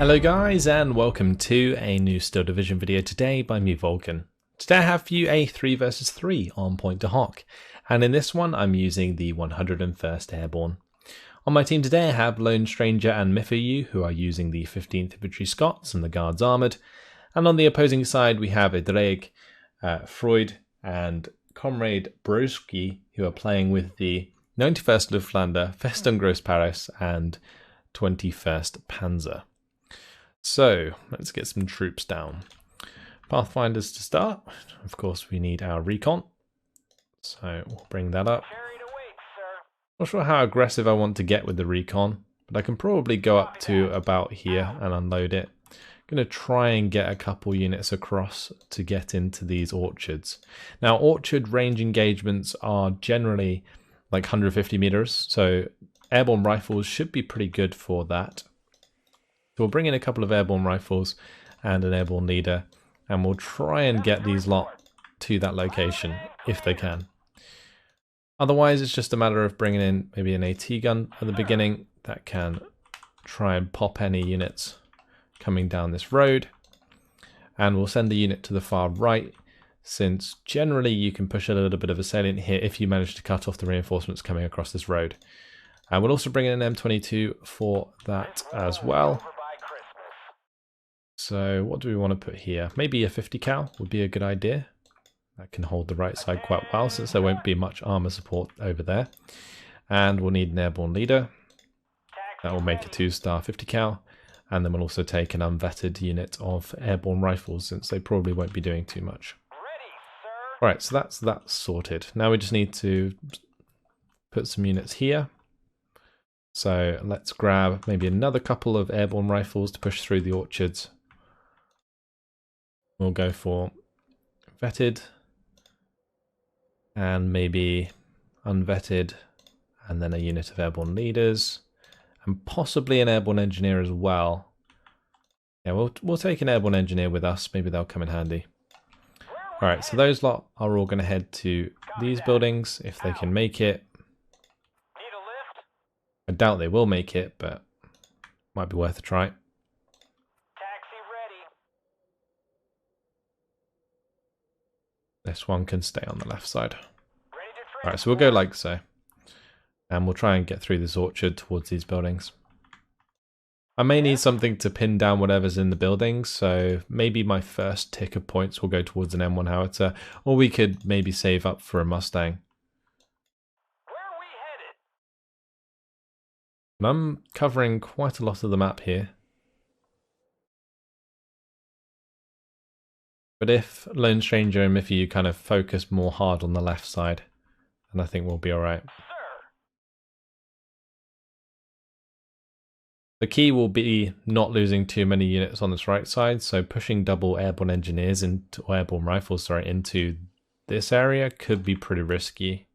Hello guys and welcome to a new Steel Division video today by me Vulcan. Today I have for you a 3 versus 3 on Pointe du Hoc, and in this one I'm using the 101st Airborne. On my team today I have Lone Stranger and Mifayu, who are using the 15th Infantry Scots and the Guards Armoured, and on the opposing side we have Dreg, Freud and Comrade Broski, who are playing with the 91st Luftlander, Festung Groß Paris and 21st Panzer. So let's get some troops down. Pathfinders to start. Of course we need our recon, so we'll bring that up. Not sure how aggressive I want to get with the recon, but I can probably go up to about here and unload it. I'm going to try and get a couple units across to get into these orchards. Now orchard range engagements are generally like 150 meters, so airborne rifles should be pretty good for that. So we'll bring in a couple of airborne rifles and an airborne leader, and we'll try and get these lot to that location if they can. Otherwise it's just a matter of bringing in maybe an AT gun at the beginning that can try and pop any units coming down this road, and we'll send the unit to the far right, since generally you can push a little bit of a salient here if you manage to cut off the reinforcements coming across this road. And we'll also bring in an M22 for that as well. So what do we want to put here? Maybe a 50 cal would be a good idea. That can hold the right side quite well, since there won't be much armor support over there. And we'll need an airborne leader. That will make a 2-star 50 cal. And then we'll also take an unvetted unit of airborne rifles, since they probably won't be doing too much. Alright, so that's sorted. Now we just need to put some units here. So let's grab maybe another couple of airborne rifles to push through the orchards. We'll go for vetted and maybe unvetted, and then a unit of airborne leaders and possibly an airborne engineer as well. Yeah, we'll take an airborne engineer with us. Maybe they'll come in handy. Alright, so those lot are all going to head to these buildings if they can make it. I doubt they will make it, but might be worth a try. Taxi ready. This one can stay on the left side. Alright, so we'll go like so. And we'll try and get through this orchard towards these buildings. I may need something to pin down whatever's in the buildings, so maybe my first tick of points will go towards an M1 howitzer, or we could maybe save up for a Mustang. I'm covering quite a lot of the map here. But if Lone Stranger and Miffy, you kind of focus more hard on the left side, then I think we'll be alright. The key will be not losing too many units on this right side, so pushing double airborne engineers into, or airborne rifles, sorry, into this area could be pretty risky.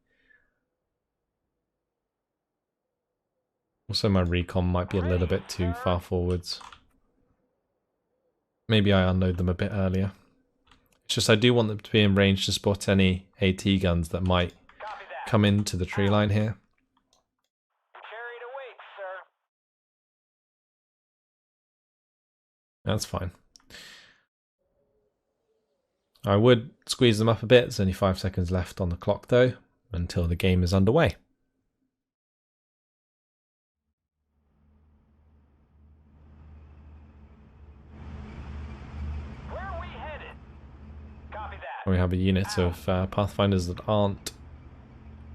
Also, my recon might be a little bit too far forwards. Maybe I unload them a bit earlier. It's just I do want them to be in range to spot any AT guns that might come into the tree line here. That's fine. I would squeeze them up a bit. There's only 5 seconds left on the clock though, until the game is underway. We have a unit of Pathfinders that aren't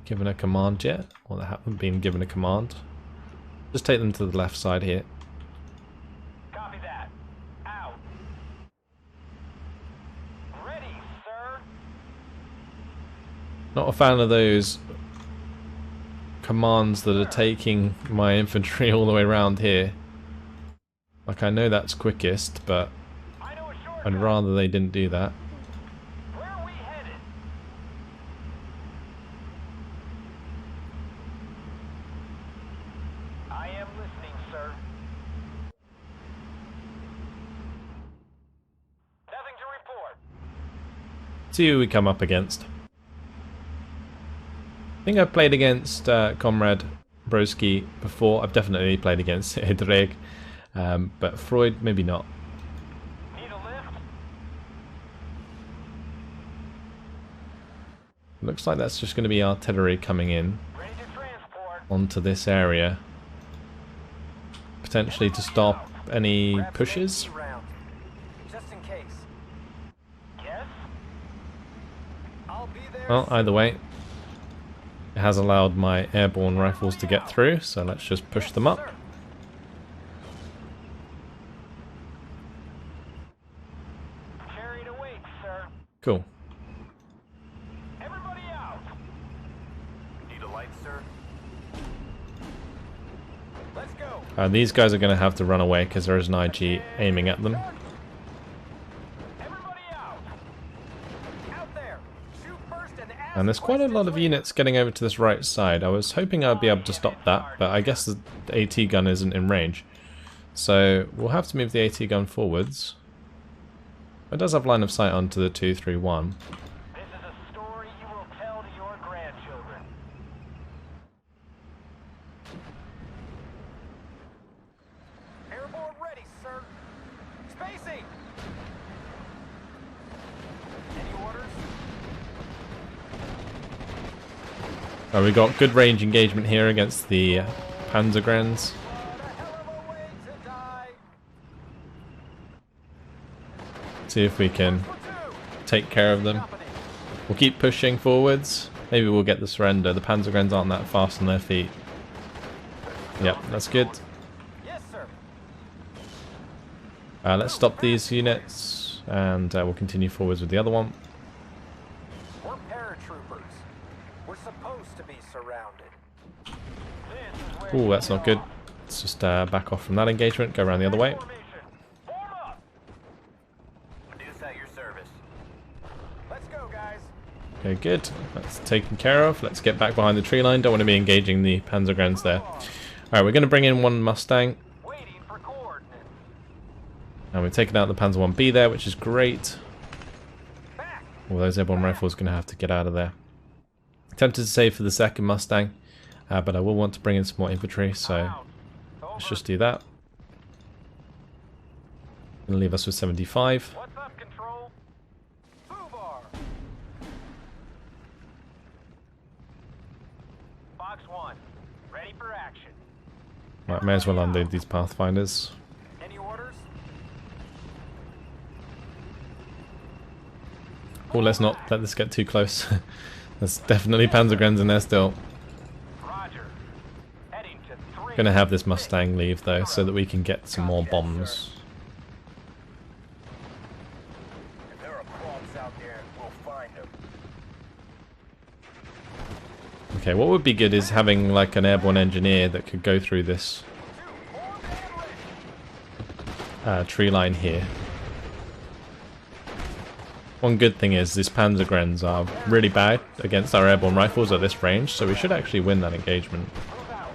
given a command yet, or that haven't been given a command. Just take them to the left side here. Copy that. Out. Ready, sir. Not a fan of those commands that are taking my infantry all the way around here. Like, I know that's quickest, but I'd rather they didn't do that. See who we come up against. I think I've played against Comrade Broski before. I've definitely played against Dreg. But Freud, maybe not. Need a lift? Looks like that's just going to be artillery coming in Ready to transport. onto this area. Potentially to stop any pushes. Just in case. Yes? I'll be there. Well, either way, it has allowed my airborne rifles to get through, so let's just push them up. Carried away, sir. Cool. Everybody out. Need a light, sir? Let's go. These guys are going to have to run away because there is an IG aiming at them. Everybody out. Out there. Shoot first and ask. And there's quite a lot of units getting over to this right side. I was hoping I'd be able to stop that, but I guess the AT gun isn't in range. So we'll have to move the AT gun forwards. It does have line of sight onto the 231. This is a story you will tell to your grandchildren. Airborne ready, sir. Spacing. Any orders? We got good range engagement here against the Panzergrens. What a hell of a way to die. See if we can Platoon. take care of them. Company. We'll keep pushing forwards. Maybe we'll get the surrender. The Panzergrens aren't that fast on their feet. Yep, that's good. Yes, sir. Let's stop these units and we'll continue forwards with the other one. We're paratroopers. We're supposed to be surrounded. Oh, that's not good. Let's just back off from that engagement, go around the other way. Form up. Reduce at your service. Let's go, guys. Okay, good. That's taken care of. Let's get back behind the tree line. Don't want to be engaging the Panzergrens there. Alright, we're going to bring in one Mustang. Waiting for coordinates. And we've taken out the Panzer 1B there, which is great. Back. All those airborne rifles are going to have to get out of there. Tempted to save for the second Mustang, but I will want to bring in some more infantry, so Out. let's Over. just do that. Going to leave us with 75. What's up, control? Foobar. Box 1. Ready for action. Right, may as well unload these Pathfinders. Any orders? Oh, let's not let this get too close. There's definitely Panzergrens in there still. Roger. Heading to 3. Gonna have this Mustang leave though, so that we can get some more bombs. If there are pawns out there, we'll find them. Okay, what would be good is having like an airborne engineer that could go through this tree line here. One good thing is these Panzergrens are really bad against our airborne rifles at this range, so we should actually win that engagement. Move out.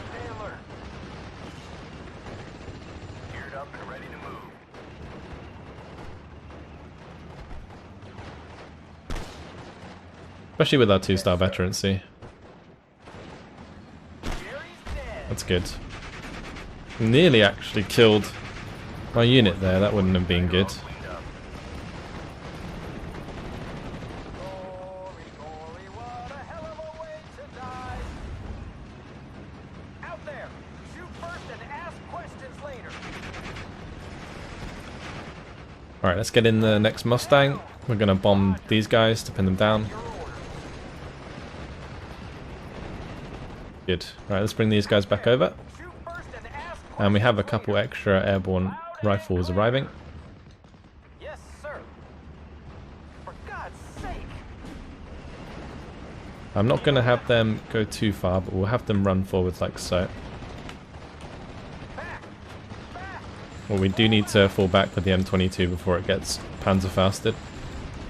Stay alert. Geared up and ready to move. Especially with our 2-star veterancy. Jerry's dead. That's good. Nearly actually killed my unit there, that wouldn't have been good. Cleaned up. Glory, glory, what a hell of a way to die. Out there. Shoot first and ask questions later. Alright, let's get in the next Mustang. We're gonna bomb these guys to pin them down. Your orders. Good. Alright, let's bring these guys back over. Shoot first and ask And we have a questions couple later. extra airborne rifles arriving. Yes, sir. For God's sake. I'm not going to have them go too far, but we'll have them run forwards like so. Back. Back. Well, we do need to fall back with the M22 before it gets panzer-fasted.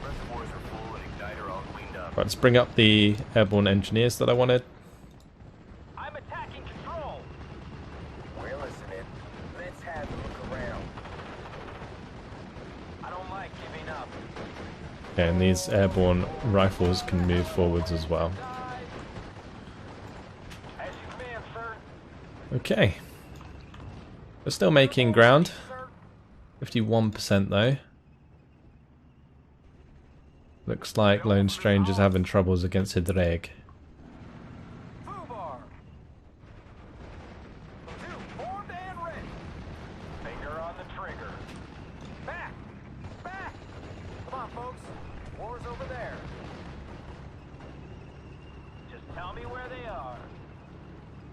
Reservoirs are full and igniter all cleaned up. Right, let's bring up the airborne engineers that I wanted. I'm attacking control. We're listening. Let's have a look around. I don't like giving up. Okay, and these airborne rifles can move forwards as well. As you command, sir. Okay. We're still making ground. 51% though. Looks like Lone Stranger's having troubles against Hydreg. Foobar. Platoon formed and ready. Finger on the trigger. Back! Back! Come on, folks. War's over there. Just tell me where they are.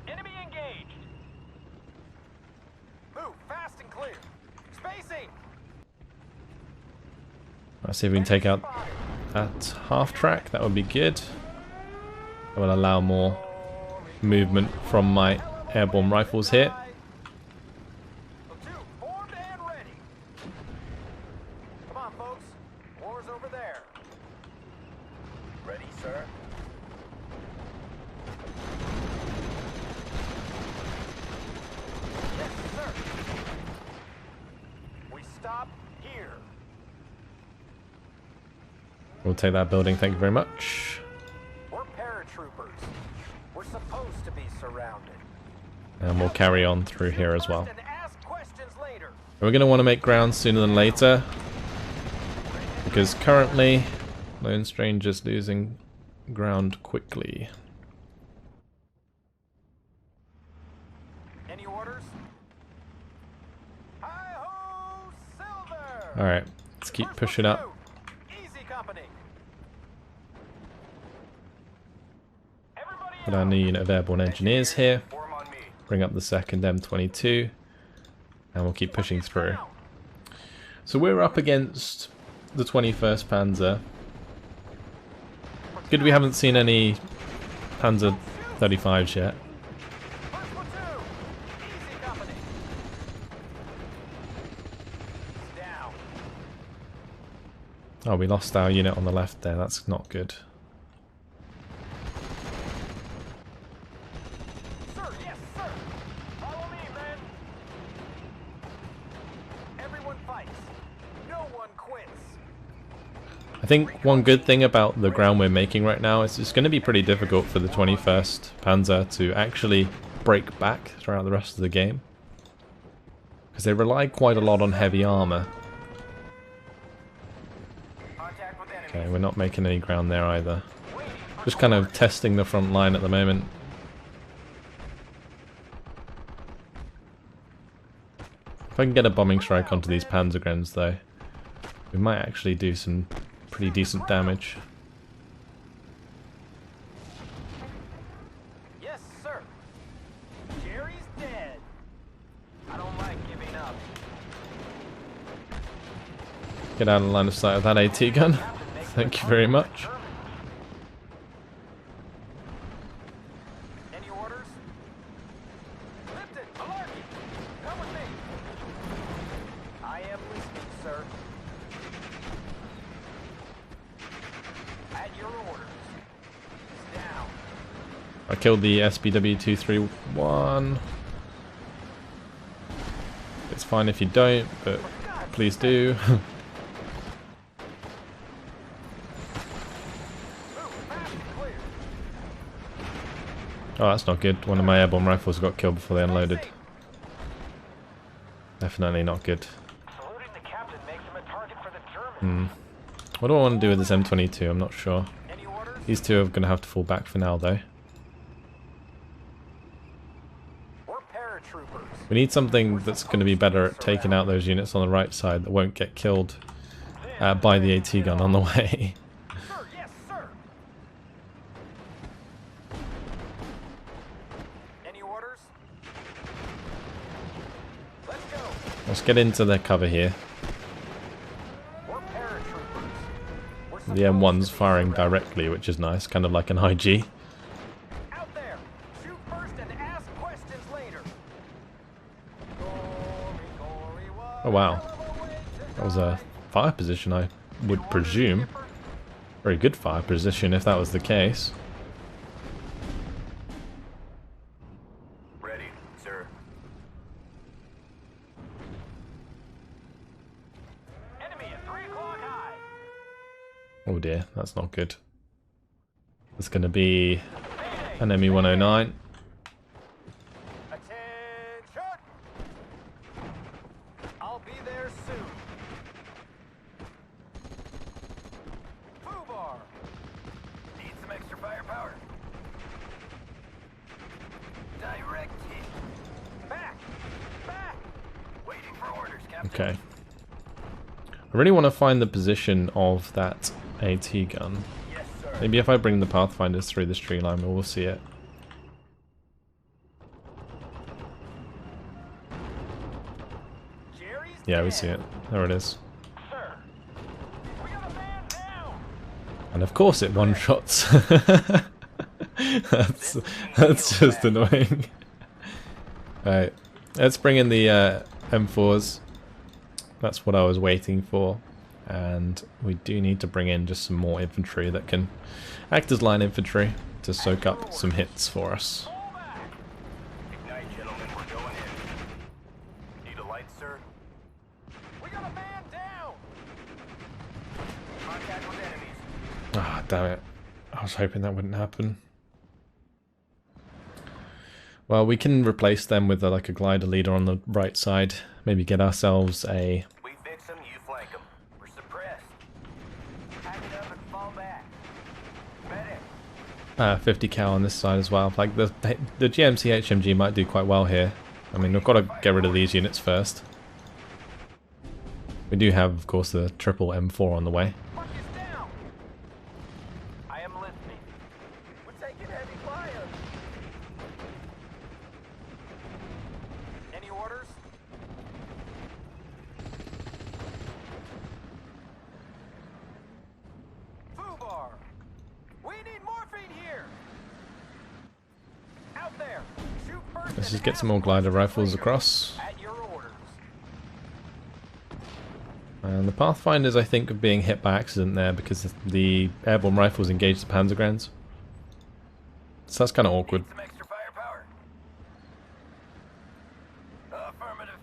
Enemy engaged. Move fast and clear. Spacing. Let's see if we can take out that half track. That would be good. That will allow more movement from my airborne rifles here. Platoon formed and ready. Come on, folks. War's over there. Ready, sir? Yes, sir. We stop here. We'll take that building, thank you very much. We're paratroopers. We're supposed to be surrounded. And we'll carry on through here as well. And ask questions later. We're going to want to make ground sooner than later, because currently Lone Stranger's losing ground quickly. Any orders? Hi-ho, Silver! Alright, let's keep First pushing up. platoon. Easy company. Everybody Put our new unit of airborne engineers here. form on me. Bring up the second M22. And we'll keep pushing through. So we're up against the 21st Panzer. Good we haven't seen any Panzer 35s yet. First platoon. Easy company. Down. Oh, we lost our unit on the left there. That's not good. Sir, yes, sir. Follow me, men. Everyone fights. No one quits. I think one good thing about the ground we're making right now is it's going to be pretty difficult for the 21st Panzer to actually break back throughout the rest of the game, because they rely quite a lot on heavy armor. Contact with enemy. Okay, we're not making any ground there either. Just kind of testing the front line at the moment. If I can get a bombing strike onto these Panzergrens though, we might actually do some pretty decent damage. Yes, sir. Jerry's dead. I don't like giving up. Get out of the line of sight of that AT gun. Thank you very much. Any orders? Lipton, Alarky, come with me. I am listening, sir. At your orders. Down. I killed the SBW-231. It's fine if you don't, but please do. Move fast and clear. Oh, that's not good. One of my airborne rifles got killed before they unloaded. Definitely not good. Saluting the captain makes him a target for the Germans. What do I want to do with this M22? I'm not sure. Any orders? These two are going to have to fall back for now, though. We're paratroopers. We need something that's going to be better at taking out those units on the right side that won't get killed by the AT gun on the way. Sir, yes, sir. Any orders? Let's go. Let's get into their cover here. We're paratroopers. We're The M1's firing directly, which is nice, kind of like an IG. out there. Shoot first and ask questions later. Oh wow, that was a fire position, I would presume. Very good fire position if that was the case. Ready, sir. Enemy at 3 o'clock high. Oh dear, that's not good. It's going to be an ME-109. Attention! Okay. I really want to find the position of that AT gun. Yes, sir. Maybe if I bring the Pathfinders through this tree line, we'll see it. Jerry's Yeah, we dead. see it. There it is. Sir, we got a man down. And of course it one-shots. that's just annoying. Alright, let's bring in the M4s. That's what I was waiting for. And we do need to bring in just some more infantry that can act as line infantry to soak up some hits for us. Fall back. Ignite, gentlemen. We're going in. Need a light, sir? We got a man down. Contact with enemies. Ah, damn it. I was hoping that wouldn't happen. Well, we can replace them with like a glider leader on the right side. Maybe get ourselves a... We fix them, you flank them. We're suppressed. Pack it up and fall back. Medic. 50 cal on this side as well. Like the GMC HMG might do quite well here. I mean, we've got to get rid of these units first. We do have, of course, the triple M4 on the way. Fuck is down. I am listening. We're taking heavy fire. Any orders? Fubar. We need morphine here. Out there. Shoot first. Let's and just get have some more glider later. rifles across. At your orders. And the Pathfinders, I think, are being hit by accident there because the airborne rifles engage the Panzergrens. So that's kind of awkward. Some extra firepower. Affirmative.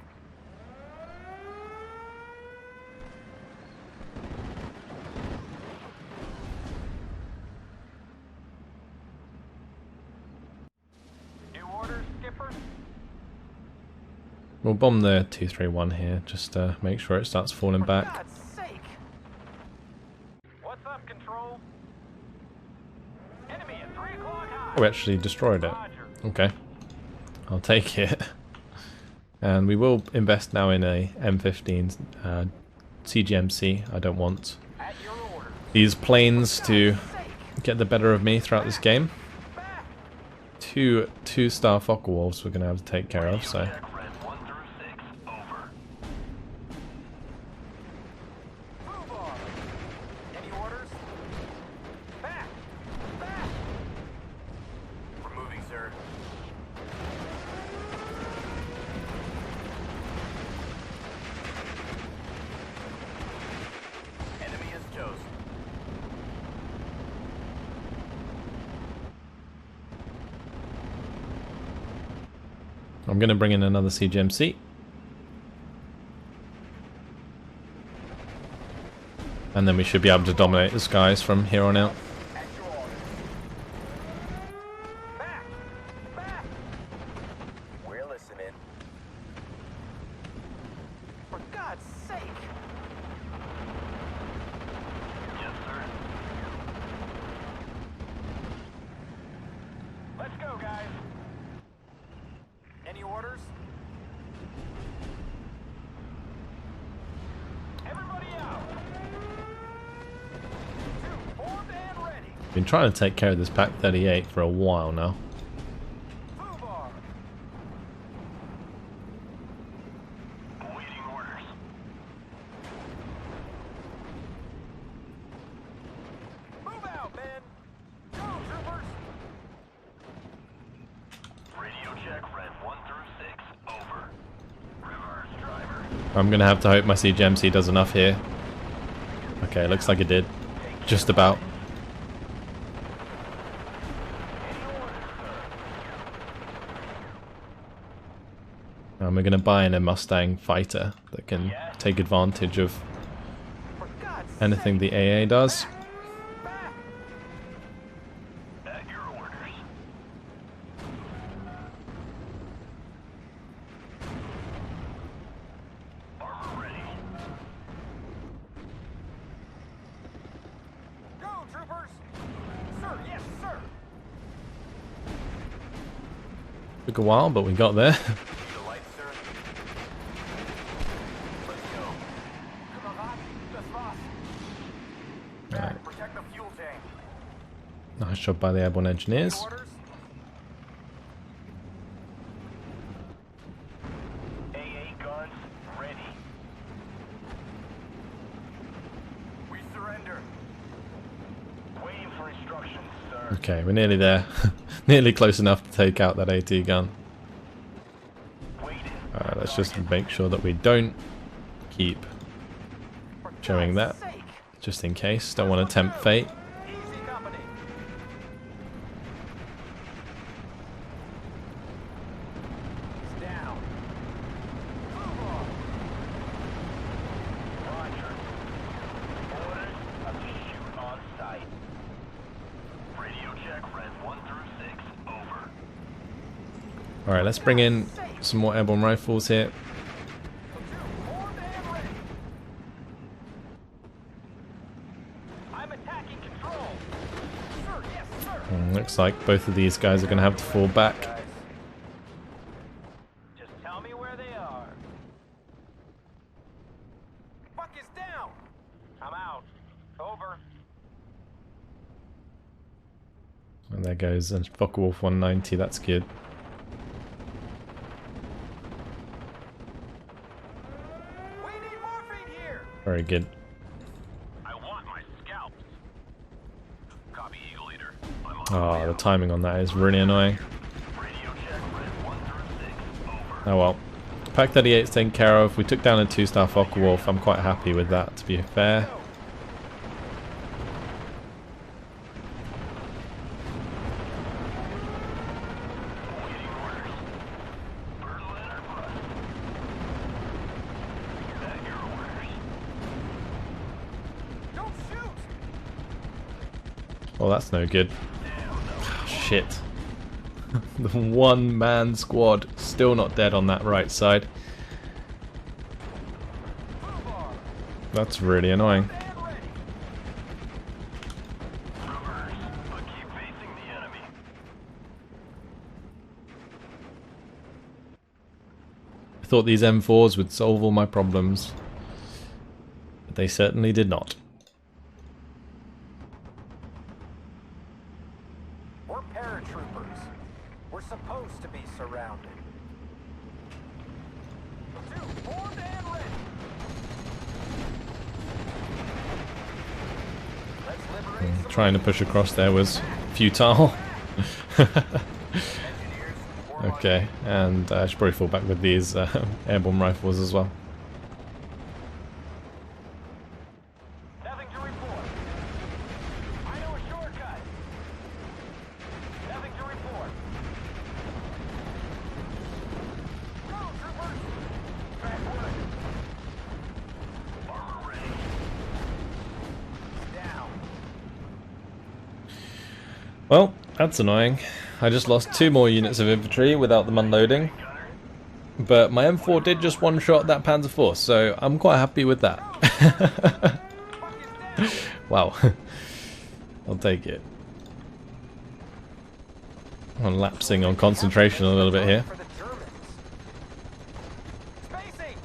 New orders, Skipper. We'll bomb the 231 here, just to make sure it starts falling For back. God's sake. What's up, Control? Enemy at 3 o'clock high. Oh, we actually destroyed it. Roger. Okay. I'll take it. And we will invest now in a M15 CGMC. I don't want At your orders. these planes to Sake. get the better of me throughout this game. Back. Two-star Focke-Wulfs we're going to have to take care of, so... Fubar. Any orders? Back. Back. We're moving, sir. Enemy is toast. I'm going to bring in another CGMC. And then we should be able to dominate the skies from here on out. At your orders. Back. Back. We're listening. For God's sake. Yes, sir. Let's go, guys. Any orders? Everybody out. 2 formed and ready. Been trying to take care of this Pack 38 for a while now. Fubar. Awaiting orders. Move out, men. Go, troopers. Radio check, red 1 through 6. Over. Reverse, driver. I'm going to have to hope my CGMC does enough here. Okay, looks like it did. Just about. And we're going to buy in a Mustang fighter that can take advantage of For God's anything the AA does. back. At your orders. Armor ready. Go, troopers. Sir, yes, sir. Took a while, but we got there. Need a light, sir. Let's Nice job by the airborne engineers. Orders? AA guns ready. We surrender. Waiting for instructions, sir. Okay, we're nearly there. Nearly close enough to take out that AT gun. Waiting. Let's just make sure that we don't keep showing that, just in case. Don't want to tempt fate. Easy company. It's down. Move on. Roger. Orders of the shoot on sight. Radio check red 1 through 6. Over. Alright, let's bring in some more airborne rifles here. Formed and ready. I'm attacking control. Sir, yes, sir. Looks like both of these guys are going to have to fall back. Guys, just tell me where they are. Buck is down. I'm out. Over. And there goes a Focke-Wulf 190, that's good. We need morphine here. Very good. I want my scalps. Copy, Eagle Leader. I'm on Oh, the timing on that is really annoying. radio check red 1 through 6. Over. Oh well. Pack 38's taken care of. We took down a 2-star Focke-Wulf. I'm quite happy with that, to be fair. Waiting orders. Bird letter bus. Is that your orders? Don't shoot! Well, that's no good. Shit. The one-man squad still not dead on that right side. Move on. That's really annoying. And ready. Reverse, but keep facing the enemy. I thought these M4s would solve all my problems, but they certainly did not. We're paratroopers. We're supposed to be surrounded. Platoon, formed and ready. Let's liberate some Trying to push across there was futile. engineers. We're on Okay, and I should probably fall back with these airborne rifles as well. Nothing to report. I know a shortcut. Nothing to report. Go, troopers! Track one. Armor ready. Down. Well, that's annoying. I just lost 2 more units of infantry without them unloading. Gunner. But my M4 did just one-shot that Panzer Force, so I'm quite happy with that. Buck is down. Wow. I'll take it. I'm lapsing on concentration a little bit here. For the Germans. Spacing.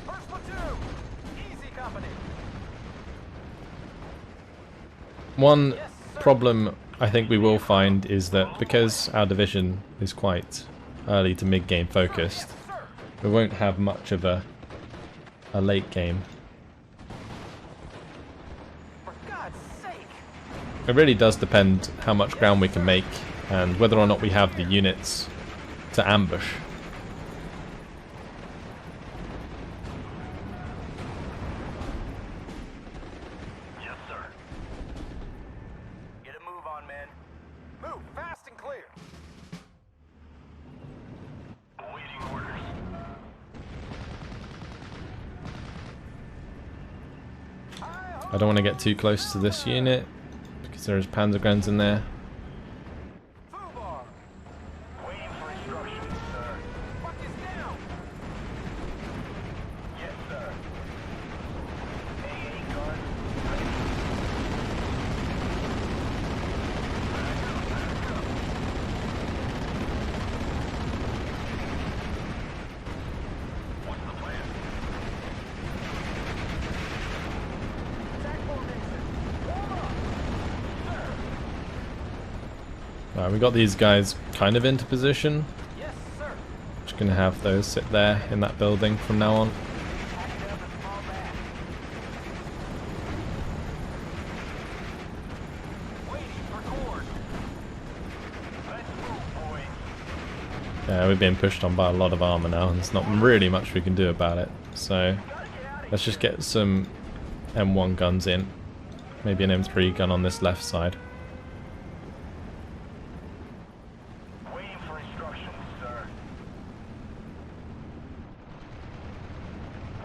First platoon. Easy company. One Yes, sir. problem I think we will find is that because our division is quite early to mid-game focused, Yes, sir. we won't have much of a late game. For God's sake. It really does depend how much ground we can make and whether or not we have the units to ambush. Yes, sir. Get a move on, man. Move fast and clear. Awaiting orders. I don't want to get too close to this unit because there's Panzergrens in there. Fubar. Waiting for instructions, sir. Buck is down. Yes, sir. AA gun. What's the plan? Attack formation. Right, we got these guys kind of into position. Yes, sir. Just gonna have those sit there in that building from now on. Pack it up and fall back. Waiting for cord. Let's move, boys. Yeah, we're being pushed on by a lot of armor now, and there's not really much we can do about it. So Gotta get out of let's just get some M1 guns in. Maybe an M3 gun on this left side. Waiting for instructions, sir.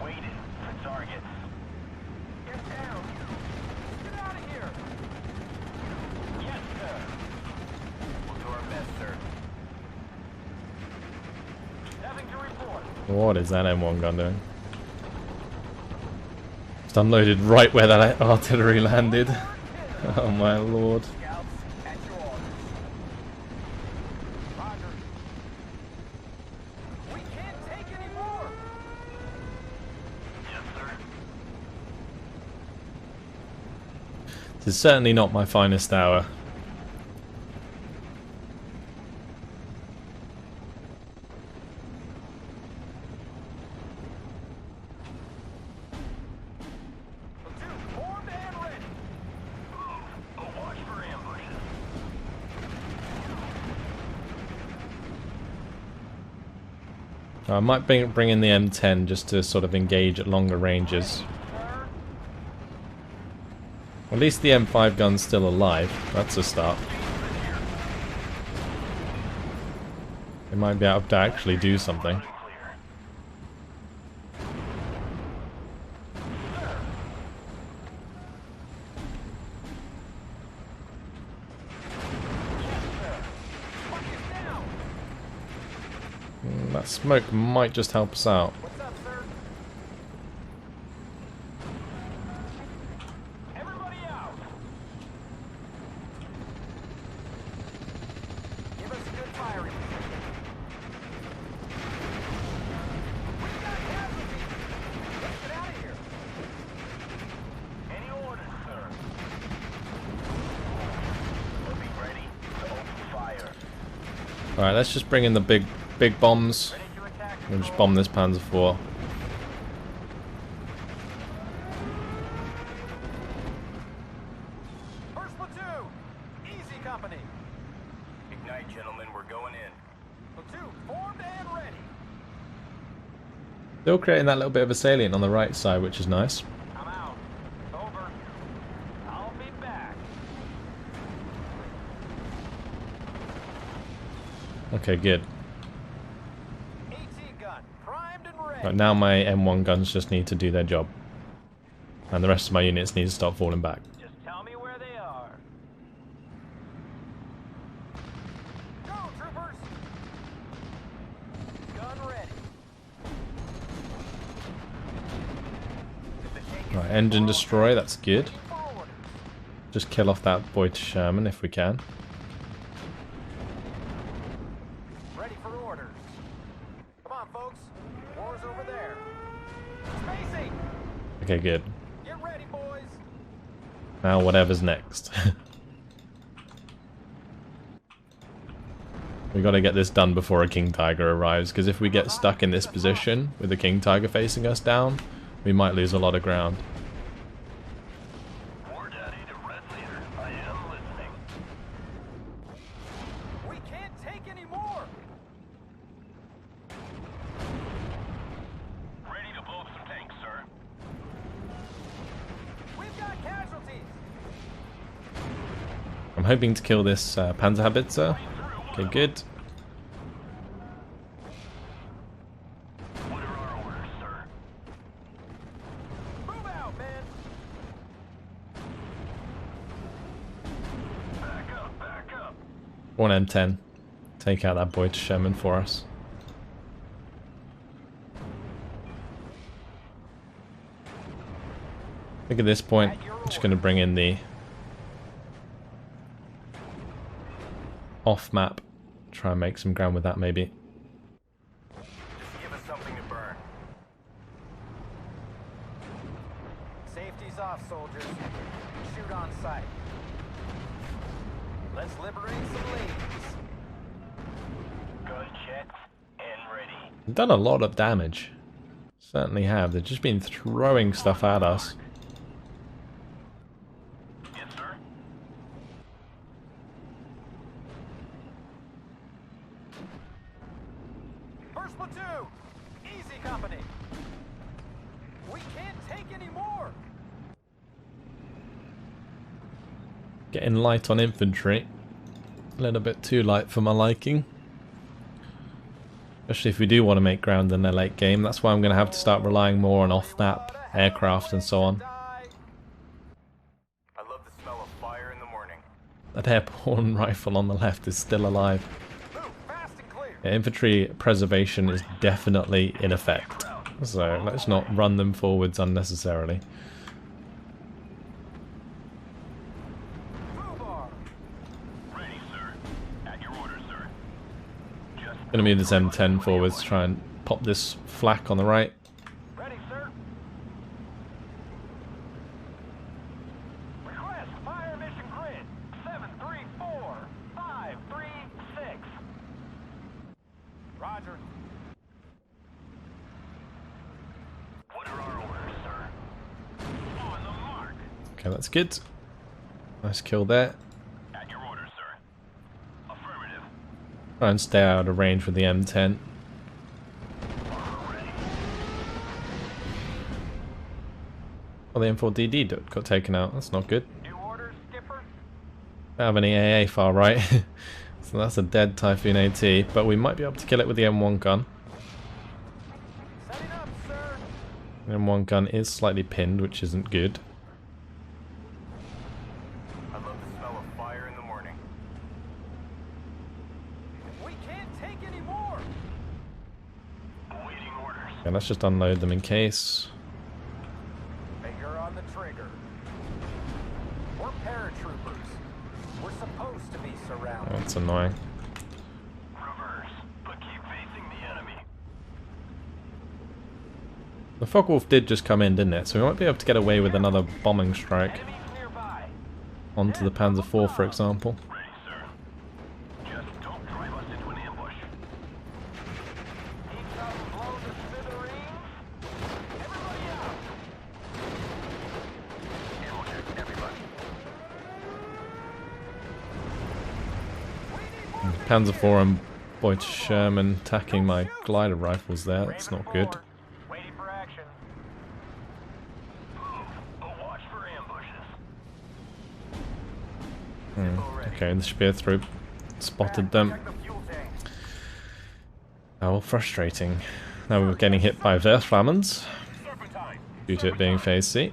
Waiting for targets. Get down. Get out of here. Yes, sir. We'll do our best, sir. Nothing to report. What is that M1 gun doing? Just unloaded right where that artillery landed. Oh my lord. Scouts, at your orders. Roger. We can't take any more. Yes, sir. This is certainly not my finest hour. Platoon formed and ready. Watch for ambushes. I might bring in the M10 just to sort of engage at longer ranges. Sir. At least the M5 gun's still alive. That's a start. They might be able to actually do something. Clear. That smoke might just help us out. What's up, sir? Everybody out. Give us a good firing position. We've got casualties. Let's get out of here. Any orders, sir? We'll be ready to open fire. Alright, let's just bring in the big bombs. Ready to attack. We'll just bomb this Panzer IV. First platoon. Easy company. Ignite, gentlemen. We're going in. Platoon formed and ready. Still creating that little bit of a salient on the right side, which is nice. I'm out. Over. I'll be back. Okay, good. AT gun primed and ready. Right, now my M1 guns just need to do their job. And the rest of my units need to start falling back. Just tell me where they are. Go, troopers. Gun ready. If the tank is Right, engine destroy, that's good. forward. Just kill off that boy to Sherman if we can. Ready for orders. Come on, folks. War's over there. Spacing. Okay, good. Get ready, boys. Now whatever's next. We gotta get this done before a King Tiger arrives, because if we get stuck in this position with the King Tiger facing us down, we might lose a lot of ground. War Daddy to Red Leader. I am listening. We can't take any more. Ready to blow up some tanks, sir. We've got casualties. I'm hoping to kill this Panzerhaubitze. Okay, good. What are our orders, sir? Move out, man. Back up, back up. One M10. Take out that boy to Sherman for us. I think at this point, I'm just going to bring in the off map. Try and make some ground with that maybe. Just give us something to burn. Safety's off, soldiers. Shoot on sight. Let's liberate some ladies. Gun checked and ready. Done a lot of damage. Certainly have. They've just been throwing stuff at us. Yes, sir. First platoon! Easy, company! We can't take any more! Getting light on infantry. A little bit too light for my liking. Especially if we do want to make ground in the late game. That's why I'm going to have to start relying more on off-map aircraft and so on. I love the smell of fire in the morning. That airborne rifle on the left is still alive. Move fast and clear. Yeah, infantry preservation is definitely in effect. So let's not run them forwards unnecessarily. Ready, sir. At your orders, sir. Just Gonna move this M10 forwards to try and pop this flak on the right. ready, sir. Request fire mission grid 734536. Roger. What are our orders, sir? On the mark. Okay, that's good. Nice kill there. At your orders, sir. Affirmative. Try and stay out of range with the M10. Well, the M4DD got taken out. That's not good. New orders, skipper. Don't have any AA far right. So that's a dead Typhoon AT. But we might be able to kill it with the M1 gun. Setting up, sir. The M1 gun is slightly pinned, which isn't good. I love the smell of fire in the morning. We can't take any more. Awaiting orders. Okay, let's just unload them in case. Finger on the trigger. We're paratroopers. We're supposed to be Oh, surrounded. that's annoying. Reverse, but keep facing the enemy. The Focke-Wulf did just come in, didn't it? So we might be able to get away with another bombing strike Enemies nearby. onto the Panzer IV, for example. Ready, sir. Just don't drive us into an ambush. Keep some blow to smithereens. Everybody out. Ammo check, everybody. We need more Panzer IV and Boyd Sherman attacking my glider rifles there. That's not good. Waiting for action. Move. A watch for ambushes. Okay, the spear through spotted them. Check the fuel tank. How frustrating. Now we're getting hit by Verflammens Serpentine. due to it being phase C.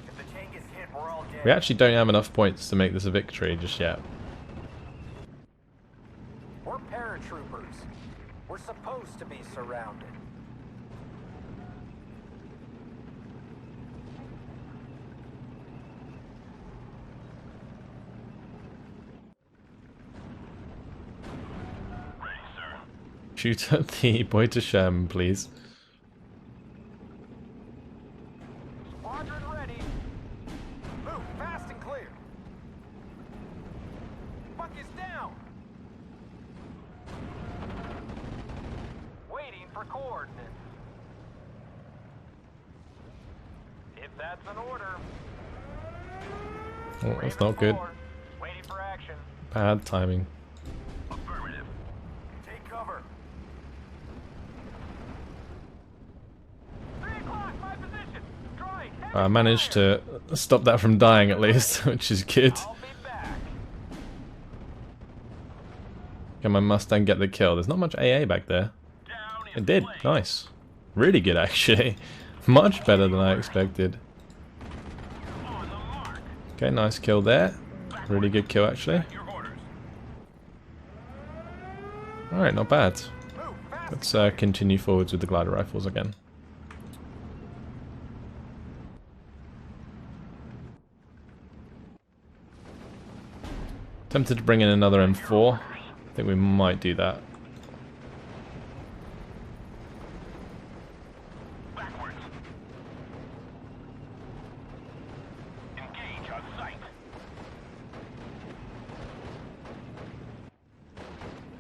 If the tank is hit, we're all dead. We actually don't have enough points to make this a victory just yet. We're paratroopers. We're supposed to be surrounded. Ready, sir. Shoot at the Boyd Sherman, please. Squadron ready. Move fast and clear. Buck is down. Waiting for coordinates. If that's an order. Oh, that's not good. Waiting for action. Bad timing. Affirmative. Take cover. 3 o'clock, my position. Strike. I managed to stop that from dying at least, which is good. I'll be back. Can my Mustang get the kill? There's not much AA back there. Down It did. Nice. Really good, actually. Much better than I expected. On the mark. Okay, nice kill there. Really good kill, actually. Your orders. Alright, not bad. Move fast. Let's continue forwards with the glider rifles again. Tempted to bring in another M4. I think we might do that. Backwards. Engage on sight.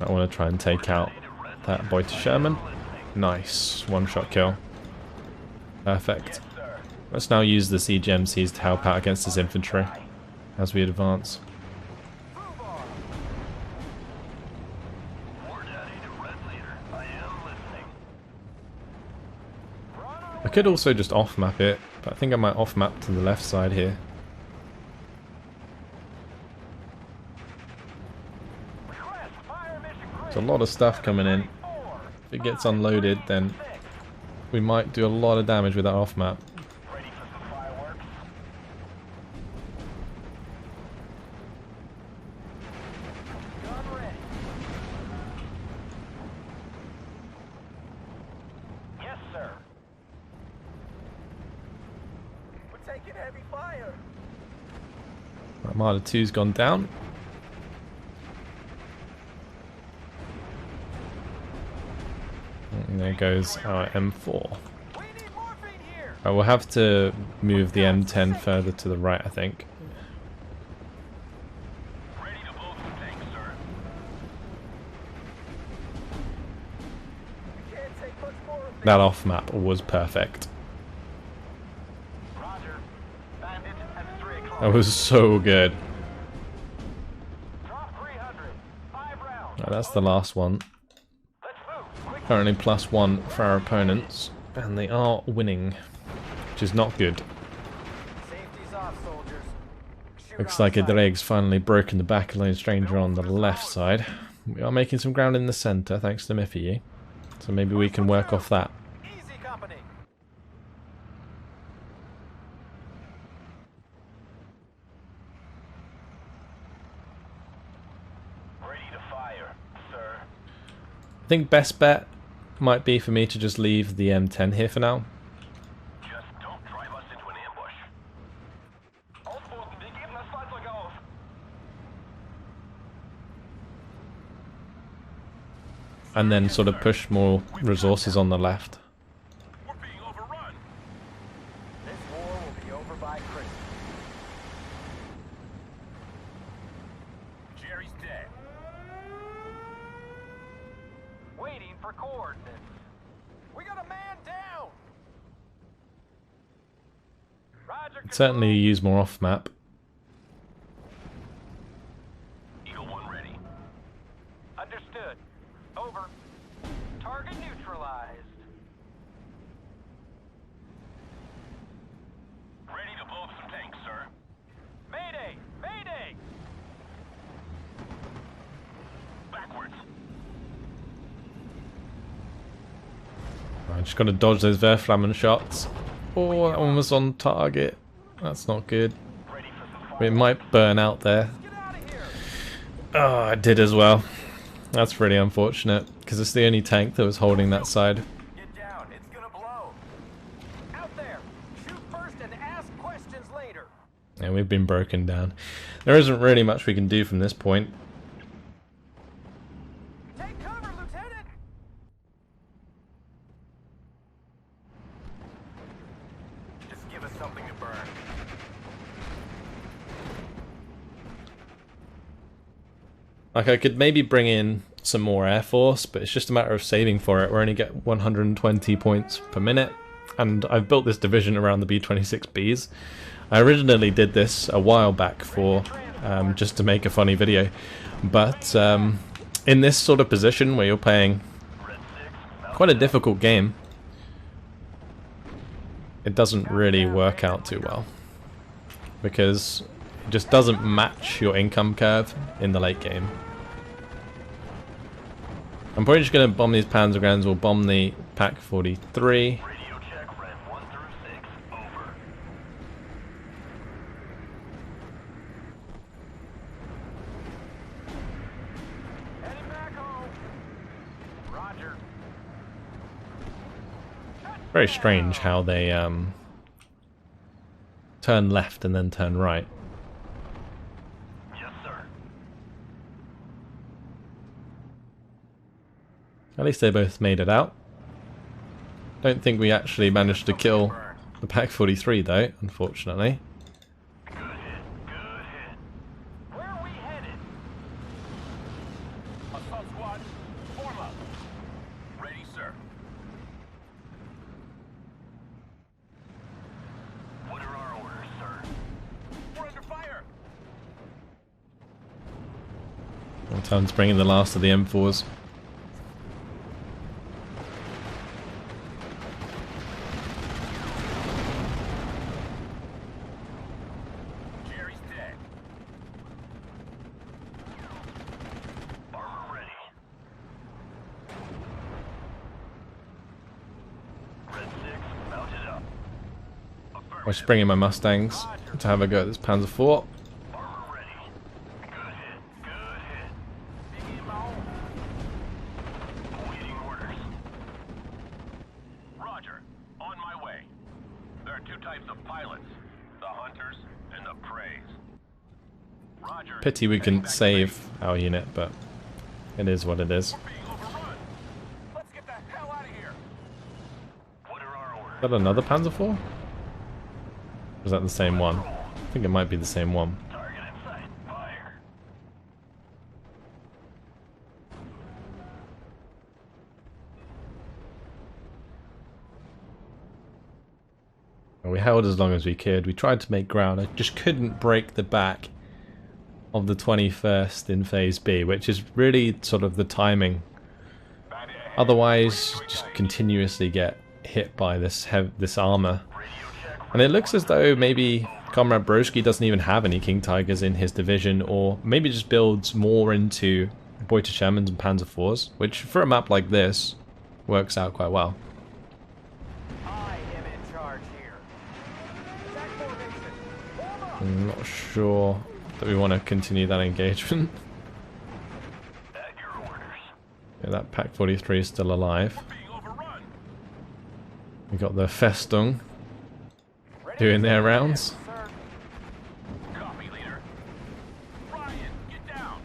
I want to try and take out that boy to Sherman. Nice. One-shot kill. Perfect. Let's now use the CGMCs to help out against this infantry as we advance. I could also just off-map it, but I think I might off-map to the left side here. There's a lot of stuff coming in. If it gets unloaded, then we might do a lot of damage with that off-map. Armada 2's gone down. And there goes our M4. We'll have to move the M10 further to the right, I think. That off map was perfect. That was so good. Right, that's the last one. Currently +1 for our opponents, and they are winning, which is not good. Looks like Edreg's finally broken the back of Lone Stranger on the left side. We are making some ground in the centre, thanks to Miffy. So maybe we can work off that. I think best bet might be for me to just leave the M10 here for now. Just don't drive us into an ambush. And then sort of push more resources on the left. We're being overrun. This war will be over by Christmas. Jerry's dead. Waiting for coordinates. We got a man down. Roger. Certainly use more off map. Eagle 1 ready. Understood. Over. Target neutralized. Ready to blow up some tanks, sir. Mayday! Mayday! Backwards. I just got to dodge those Verflammen shots. Oh, that one was on target. That's not good. It might burn out there. Oh, I did as well. That's really unfortunate, because it's the only tank that was holding that side. Get down, it's gonna blow. Out there! Shoot first and ask questions later. Yeah, we've been broken down. There isn't really much we can do from this point. Take cover, Lieutenant! Just give us something to burn. Like, I could maybe bring in some more Air Force, but it's just a matter of saving for it. We only get 120 points per minute, and I've built this division around the B-26Bs. I originally did this a while back for just to make a funny video, but in this sort of position where you're playing quite a difficult game, it doesn't really work out too well, because it just doesn't match your income curve in the late game. I'm probably just going to bomb these Panzergrams. We'll bomb the Pak 43. Radio check, Red 1 through 6, over. Heading back home. Roger. Very strange how they turn left and then turn right. Yes, sir. At least they both made it out. Don't think we actually managed to kill the Pak 43 though, unfortunately. Good hit, good hit. Where are we headed? Assault squad Time to bring in the last of the M4s. Jerry's dead. Armor ready. Red 6 mounted up. I should bring in my Mustangs to have a go at this Panzer IV. Armor ready. Good hit. Good hit. Big ammo. Awaiting orders. Roger. On my way. There are two types of pilots. The hunters and the preys. Roger. Pity we couldn't save our unit, but it is what it is. We're being overrun. Let's get the hell out of here. What are our orders? Is that another Panzer IV? Or is that the same one? I think it might be the same one. Target in sight. Fire. We held as long as we could. We tried to make ground. I just couldn't break the back of the 21st in Phase B, which is really sort of the timing. Otherwise, just continuously get hit by this armor. And it looks as though maybe Comrade Broski doesn't even have any King Tigers in his division, or maybe just builds more into Pointe du Hoc and Panzer IVs, which for a map like this works out quite well. I am in charge here. Attack formation. Form up. I'm not sure that we want to continue that engagement. At your orders. Yeah, that Pack 43 is still alive. We're being overrun. We got the Festung Ready doing to their go, rounds. sir. Copy, leader. Ryan, get down.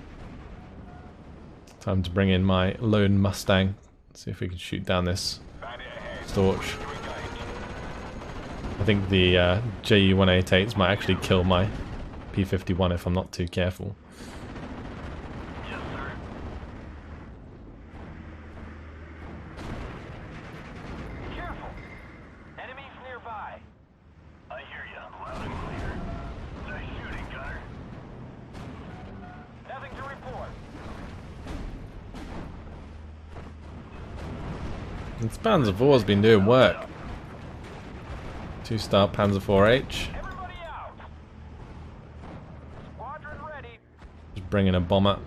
Time to bring in my lone Mustang. See if we can shoot down this Bandit ahead. Storch. I think the JU-188s might actually kill my P-51 if I'm not too careful. Yes, sir. Careful. Enemies nearby. I hear you, loud and clear. Nice shooting, gunner. Nothing to report. This Panzer IV's been doing work. 2-star Panzer IV-H. Everybody out. Squadron ready. Just bring in a bomber.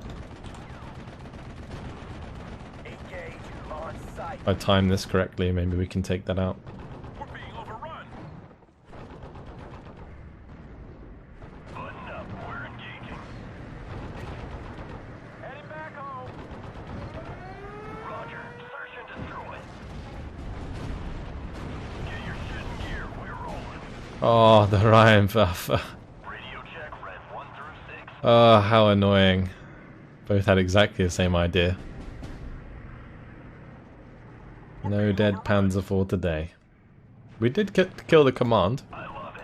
Engage on sight. If I time this correctly, maybe we can take that out. We're being overrun. Button up. We're engaging. Heading back home. Roger. Search and destroy. Get your shit in gear. We're rolling. Oh, the Ryan Buffer. Radio check. Red 1 through 6. Oh, how annoying. Both had exactly the same idea. No dead Panzer IV today. We did kill the command. I love it.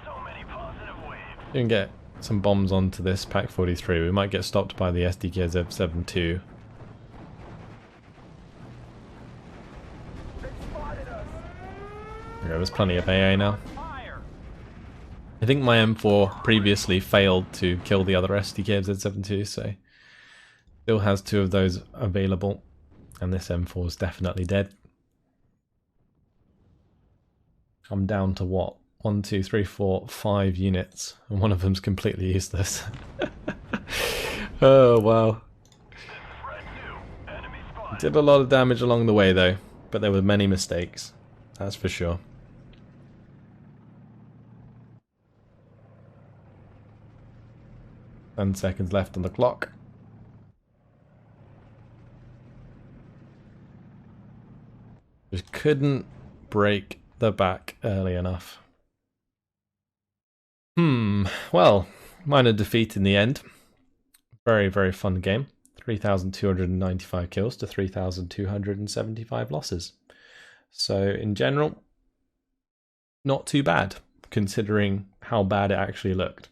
So many positive waves. You can get some bombs onto this Pack 43. We might get stopped by the SDKZ-72. They spotted us. Okay, there's plenty of AA now. Fire. I think my M4 previously failed to kill the other SDKZ-72, so still has 2 of those available, and this M4 is definitely dead. I'm down to what? 1, 2, 3, 4, 5 units, and one of them's completely useless. Oh wow. Red 2. Enemy spotted. Did a lot of damage along the way though, but there were many mistakes, that's for sure. Ten seconds left on the clock. Just couldn't break the back early enough. Well, minor defeat in the end. Very, very fun game. 3,295 kills to 3,275 losses. So in general, not too bad, considering how bad it actually looked.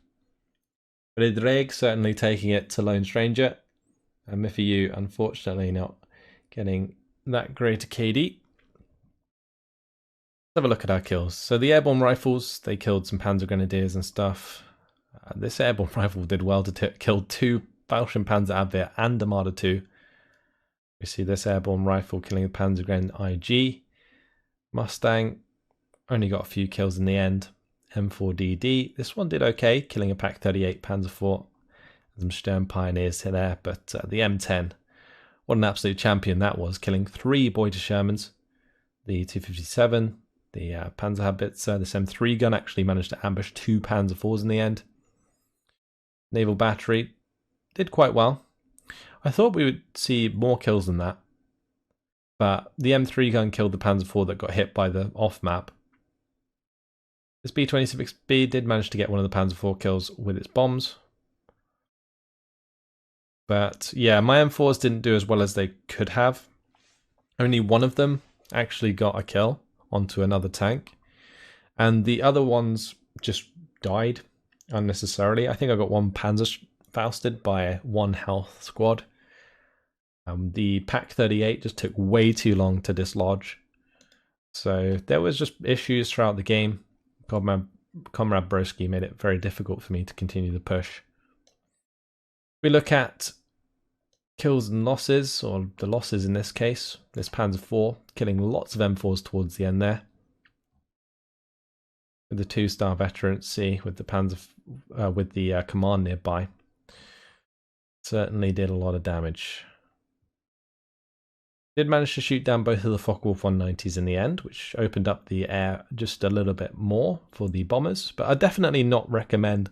Ridreg certainly taking it to Lone Stranger, and Miffy unfortunately not getting that great a KD. Let's have a look at our kills. So the airborne rifles, they killed some Panzer Grenadiers and stuff. This airborne rifle did well to kill 2 VulcanHDGaming and Armada 2. We see this airborne rifle killing the Panzergren IG. Mustang only got a few kills in the end. M4DD, this one did okay, killing a Pak 38 Panzer IV. Some Stern Pioneers here there, but the M10, what an absolute champion that was, killing 3 Beuter-Shermans. The 257, the Panzerhaubitze, this M3 gun actually managed to ambush 2 Panzer IVs in the end. Naval Battery did quite well. I thought we would see more kills than that, but the M3 gun killed the Panzer IV that got hit by the off-map. This B-26B did manage to get one of the Panzer IV kills with its bombs. But yeah, my M4s didn't do as well as they could have. Only one of them actually got a kill onto another tank. And the other ones just died unnecessarily. I think I got one Panzer Fausted by 1 health squad. The Pak 38 just took way too long to dislodge. So there was just issues throughout the game. Comrade Broski made it very difficult for me to continue the push. We look at kills and losses, or the losses in this case. This Panzer IV killing lots of M4s towards the end there. With the 2-star veterancy, with the command nearby, certainly did a lot of damage. Did manage to shoot down both of the Focke-Wulf 190s in the end, which opened up the air just a little bit more for the bombers. But I definitely not recommend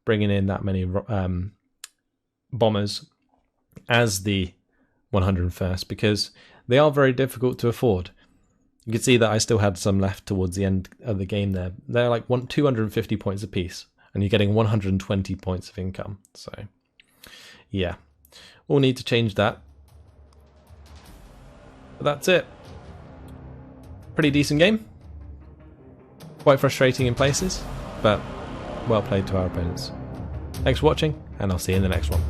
bringing in that many bombers as the 101st, because they are very difficult to afford. You can see that I still had some left towards the end of the game there. They're like 250 points apiece, and you're getting 120 points of income. So yeah, we'll need to change that. But that's it. Pretty decent game. Quite frustrating in places, but well played to our opponents. Thanks for watching, and I'll see you in the next one.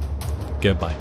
Goodbye.